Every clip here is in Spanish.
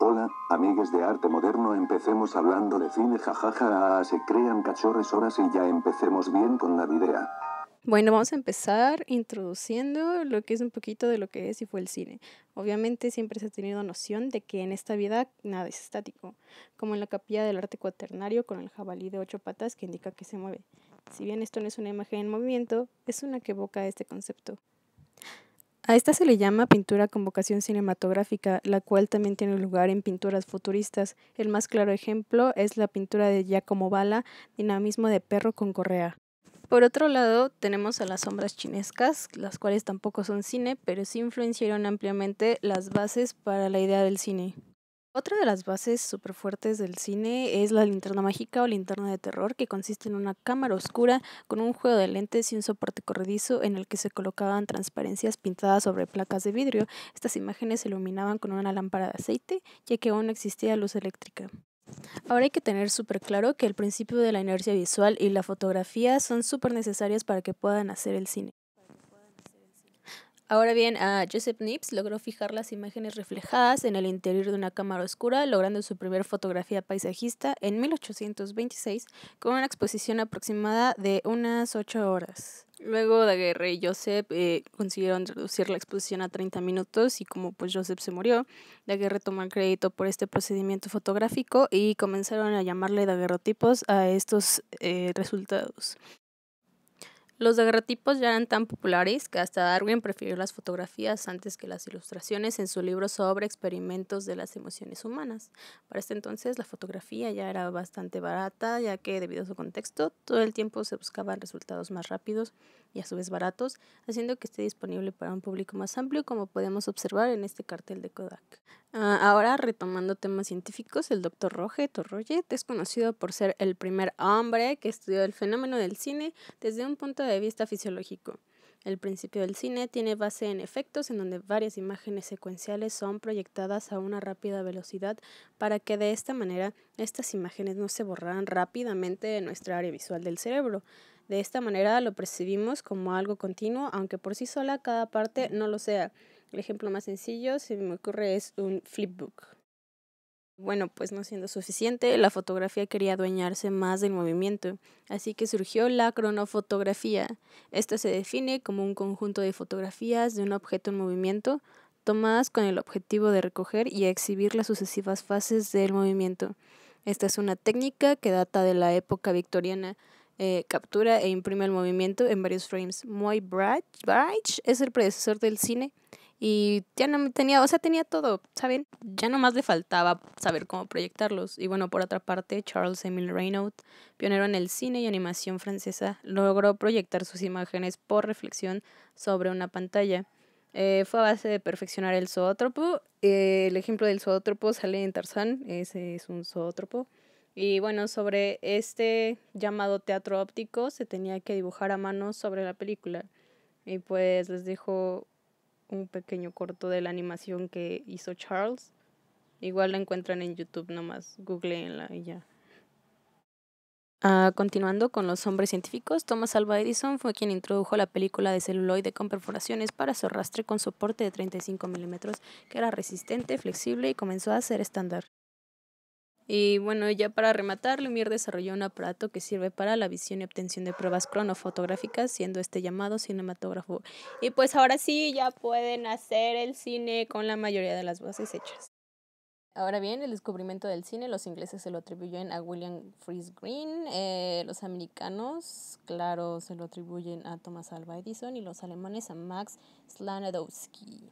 Hola, amigues de arte moderno, empecemos hablando de cine, jajaja, se crean cachorres horas y ya empecemos bien con la idea. Bueno, vamos a empezar introduciendo lo que es un poquito de lo que es y fue el cine. Obviamente siempre se ha tenido noción de que en esta vida nada es estático, como en la capilla del arte cuaternario con el jabalí de 8 patas que indica que se mueve. Si bien esto no es una imagen en movimiento, es una que evoca este concepto. A esta se le llama pintura con vocación cinematográfica, la cual también tiene lugar en pinturas futuristas. El más claro ejemplo es la pintura de Giacomo Balla, Dinamismo de perro con correa. Por otro lado, tenemos a las sombras chinescas, las cuales tampoco son cine, pero sí influenciaron ampliamente las bases para la idea del cine. Otra de las bases súper fuertes del cine es la linterna mágica o linterna de terror, que consiste en una cámara oscura con un juego de lentes y un soporte corredizo en el que se colocaban transparencias pintadas sobre placas de vidrio. Estas imágenes se iluminaban con una lámpara de aceite, ya que aún no existía luz eléctrica. Ahora hay que tener súper claro que el principio de la inercia visual y la fotografía son súper necesarias para que puedan hacer el cine. Ahora bien, Joseph Nips logró fijar las imágenes reflejadas en el interior de una cámara oscura, logrando su primera fotografía paisajista en 1826 con una exposición aproximada de unas 8 horas. Luego Daguerre y Joseph consiguieron reducir la exposición a 30 minutos y como pues Joseph se murió, Daguerre tomó el crédito por este procedimiento fotográfico y comenzaron a llamarle daguerrotipos a estos resultados. Los daguerrotipos ya eran tan populares que hasta Darwin prefirió las fotografías antes que las ilustraciones en su libro sobre experimentos de las emociones humanas. Para este entonces la fotografía ya era bastante barata, ya que debido a su contexto todo el tiempo se buscaban resultados más rápidos y a su vez baratos, haciendo que esté disponible para un público más amplio, como podemos observar en este cartel de Kodak. Ahora, retomando temas científicos, el Dr. Roger Torrojet es conocido por ser el primer hombre que estudió el fenómeno del cine desde un punto de vista fisiológico. El principio del cine tiene base en efectos en donde varias imágenes secuenciales son proyectadas a una rápida velocidad para que de esta manera estas imágenes no se borraran rápidamente de nuestra área visual del cerebro. De esta manera lo percibimos como algo continuo, aunque por sí sola cada parte no lo sea. El ejemplo más sencillo, se me ocurre, es un flipbook. Bueno, pues no siendo suficiente, la fotografía quería adueñarse más del movimiento, así que surgió la cronofotografía. Esta se define como un conjunto de fotografías de un objeto en movimiento, tomadas con el objetivo de recoger y exhibir las sucesivas fases del movimiento. Esta es una técnica que data de la época victoriana. Captura e imprime el movimiento en varios frames. Moy Bright es el predecesor del cine y ya no tenía, o sea, tenía todo, ¿saben? Ya nomás le faltaba saber cómo proyectarlos. Y bueno, por otra parte, Charles Emile Reynaud, pionero en el cine y animación francesa, logró proyectar sus imágenes por reflexión sobre una pantalla. Fue a base de perfeccionar el zoótropo. El ejemplo del zoótropo sale en Tarzán, ese es un zoótropo. Y bueno, sobre este llamado teatro óptico se tenía que dibujar a mano sobre la película. Y pues les dejo un pequeño corto de la animación que hizo Charles. Igual la encuentran en YouTube, nomás googleenla y ya. Continuando con los hombres científicos, Thomas Alva Edison fue quien introdujo la película de celuloide con perforaciones para su arrastre con soporte de 35 milímetros, que era resistente, flexible y comenzó a ser estándar. Y bueno, ya para rematar, Lumière desarrolló un aparato que sirve para la visión y obtención de pruebas cronofotográficas, siendo este llamado cinematógrafo. Y pues ahora sí, ya pueden hacer el cine con la mayoría de las bases hechas. Ahora bien, el descubrimiento del cine, los ingleses se lo atribuyen a William Friese Greene, los americanos, claro, se lo atribuyen a Thomas Alva Edison y los alemanes a Max Slanadowski.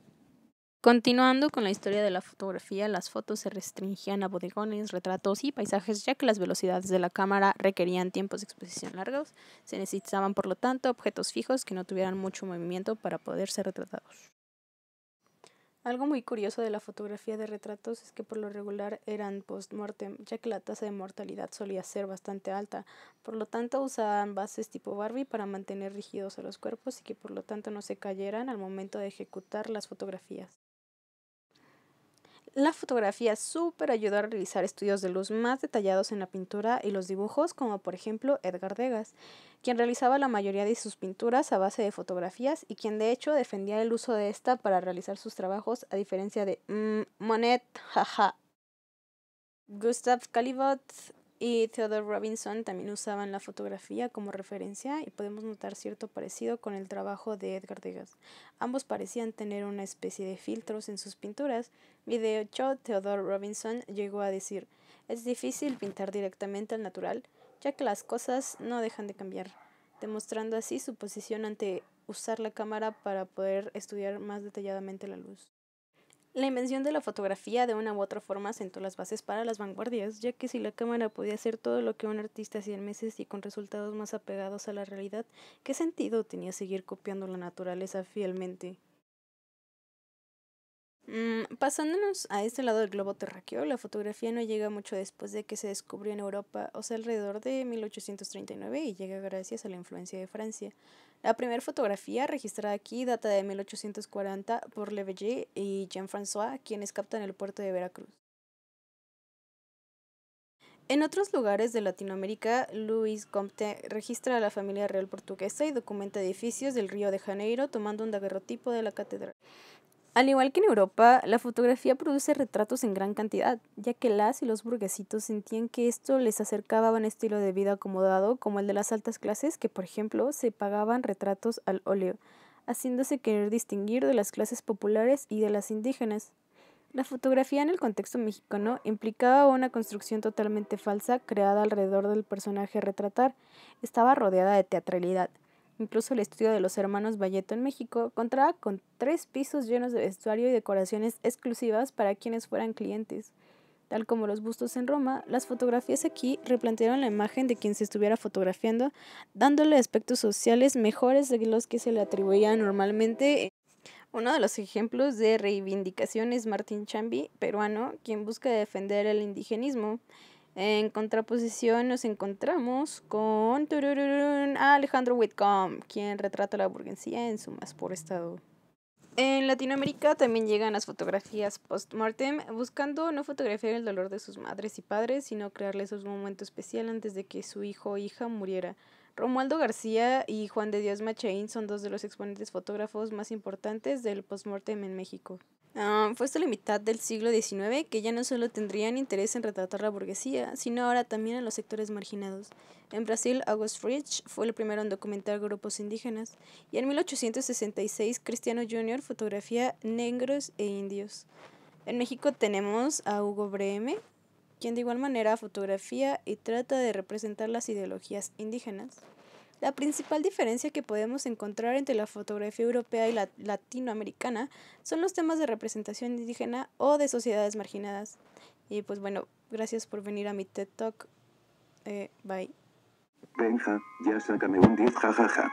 Continuando con la historia de la fotografía, las fotos se restringían a bodegones, retratos y paisajes, ya que las velocidades de la cámara requerían tiempos de exposición largos. Se necesitaban, por lo tanto, objetos fijos que no tuvieran mucho movimiento para poder ser retratados. Algo muy curioso de la fotografía de retratos es que por lo regular eran post-mortem, ya que la tasa de mortalidad solía ser bastante alta. Por lo tanto, usaban bases tipo Barbie para mantener rígidos a los cuerpos y que por lo tanto no se cayeran al momento de ejecutar las fotografías. La fotografía súper ayudó a realizar estudios de luz más detallados en la pintura y los dibujos, como por ejemplo Edgar Degas, quien realizaba la mayoría de sus pinturas a base de fotografías y quien de hecho defendía el uso de esta para realizar sus trabajos, a diferencia de Monet, jaja. Gustav Caillebotte y Theodore Robinson también usaban la fotografía como referencia y podemos notar cierto parecido con el trabajo de Edgar Degas. Ambos parecían tener una especie de filtros en sus pinturas y de hecho Theodore Robinson llegó a decir: "Es difícil pintar directamente al natural, ya que las cosas no dejan de cambiar", demostrando así su posición ante usar la cámara para poder estudiar más detalladamente la luz. La invención de la fotografía de una u otra forma sentó las bases para las vanguardias, ya que si la cámara podía hacer todo lo que un artista hacía en meses y con resultados más apegados a la realidad, ¿qué sentido tenía seguir copiando la naturaleza fielmente? Pasándonos a este lado del globo terráqueo, la fotografía no llega mucho después de que se descubrió en Europa, o sea, alrededor de 1839, y llega gracias a la influencia de Francia. La primera fotografía registrada aquí data de 1840 por Le Verger y Jean-François, quienes captan el puerto de Veracruz. En otros lugares de Latinoamérica, Luis Comte registra a la familia real portuguesa y documenta edificios del Río de Janeiro tomando un daguerrotipo de la catedral. Al igual que en Europa, la fotografía produce retratos en gran cantidad, ya que las y los burguesitos sentían que esto les acercaba a un estilo de vida acomodado como el de las altas clases, que por ejemplo se pagaban retratos al óleo, haciéndose querer distinguir de las clases populares y de las indígenas. La fotografía en el contexto mexicano implicaba una construcción totalmente falsa creada alrededor del personaje a retratar. Estaba rodeada de teatralidad. Incluso el estudio de los hermanos Valleto en México contaba con 3 pisos llenos de vestuario y decoraciones exclusivas para quienes fueran clientes. Tal como los bustos en Roma, las fotografías aquí replantearon la imagen de quien se estuviera fotografiando, dándole aspectos sociales mejores de los que se le atribuían normalmente. Uno de los ejemplos de reivindicación es Martín Chambi, peruano, quien busca defender el indigenismo. En contraposición nos encontramos con Alejandro Whitcomb, quien retrata la burguesía en su más puro estado. En Latinoamérica también llegan las fotografías post-mortem, buscando no fotografiar el dolor de sus madres y padres, sino crearles un momento especial antes de que su hijo o hija muriera. Romualdo García y Juan de Dios Machain son dos de los exponentes fotógrafos más importantes del post-mortem en México. Fue hasta la mitad del siglo XIX que ya no solo tendrían interés en retratar la burguesía, sino ahora también a los sectores marginados. En Brasil, August Frisch fue el primero en documentar grupos indígenas, y en 1866 Cristiano Jr. fotografía negros e indios. En México tenemos a Hugo Breme, quien de igual manera fotografía y trata de representar las ideologías indígenas. La principal diferencia que podemos encontrar entre la fotografía europea y la latinoamericana son los temas de representación indígena o de sociedades marginadas. Y pues bueno, gracias por venir a mi TED Talk. Bye. Benja, ya sácame un 10, jajaja.